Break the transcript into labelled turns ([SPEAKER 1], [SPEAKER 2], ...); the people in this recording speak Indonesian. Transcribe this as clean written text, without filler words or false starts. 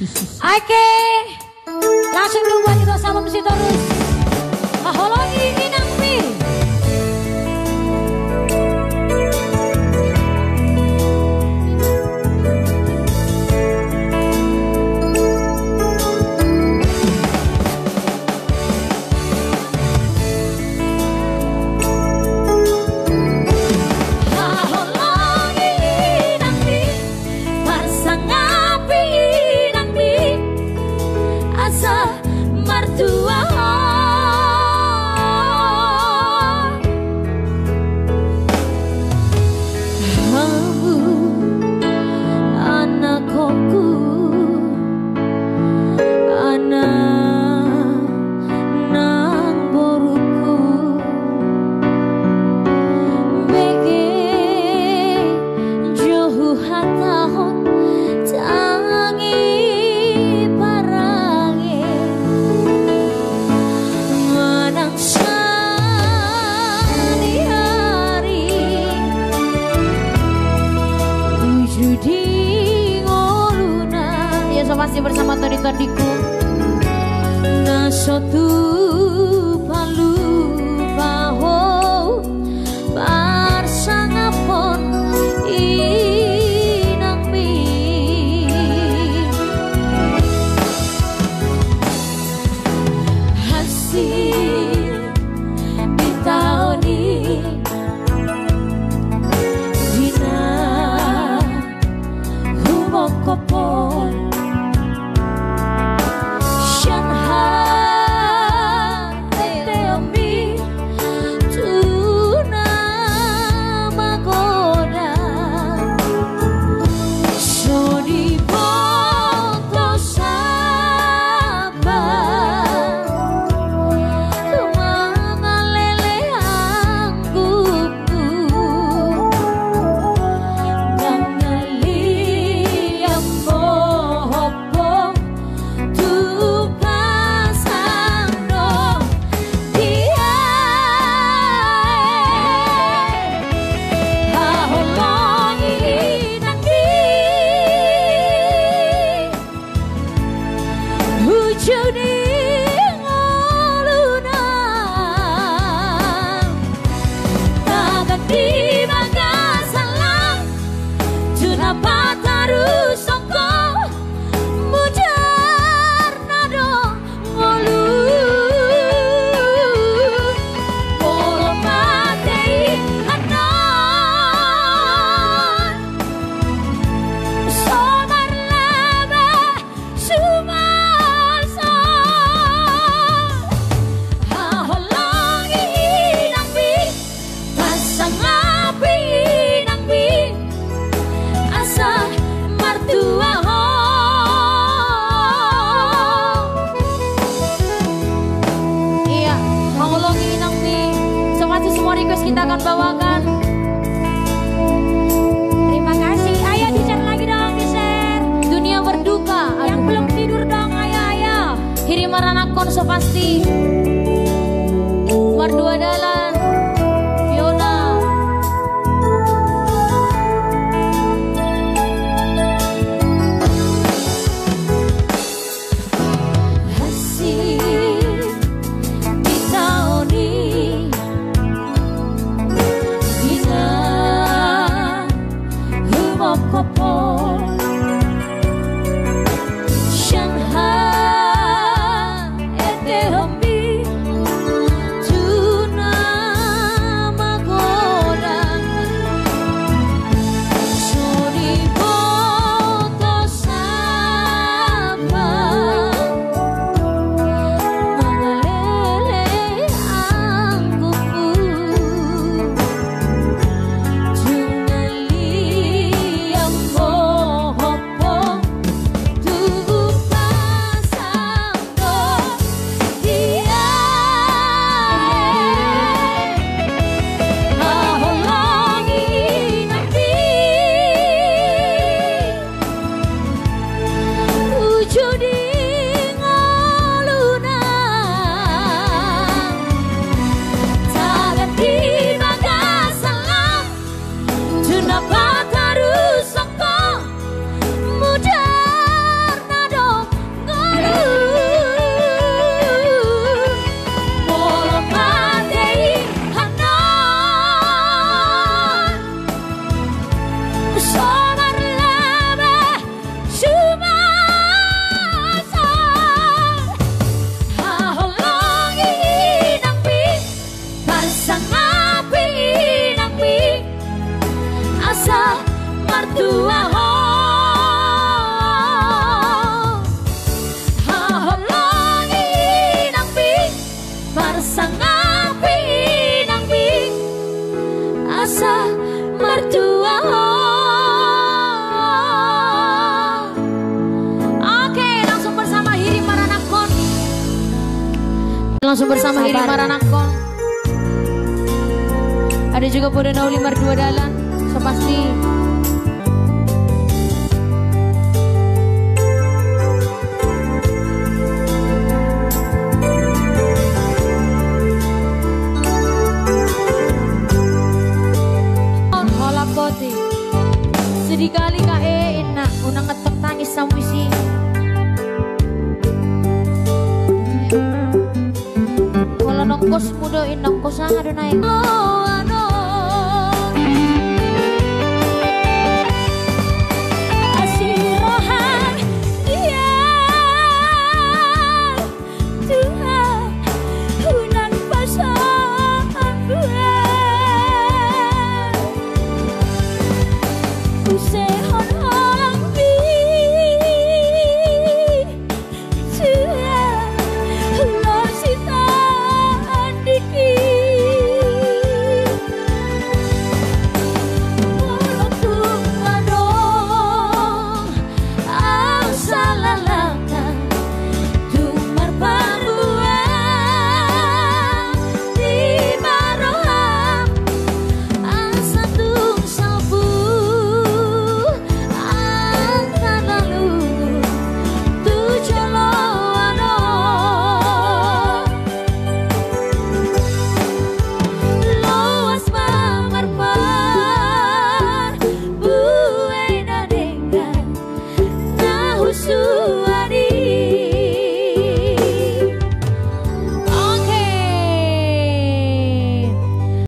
[SPEAKER 1] Oke, langsung buat itu salam si terus. Holongi inang mi.
[SPEAKER 2] Masih bersama Tony-Toniku Nasotu palu baho Barsangapon inang mi Hasil bitaoni Dina humokopon kita akan bawakan.
[SPEAKER 1] Terima kasih. Ayo di-share lagi dong, di-share.
[SPEAKER 2] Dunia berduka.
[SPEAKER 1] Yang belum tidur dong, ayo.
[SPEAKER 2] Kiriman anak konso pasti. Mardua Dalan. Fiona.
[SPEAKER 1] Hasil bitaoni
[SPEAKER 2] langsung bersama ini Maranakon. Ada juga pada Nauli Mardua Dalan, so pasti. Holapote, sedih kali kae enak, unang ngetok tangis samwisi. Kalau nongkos muda nongkos ada naik.
[SPEAKER 1] Suara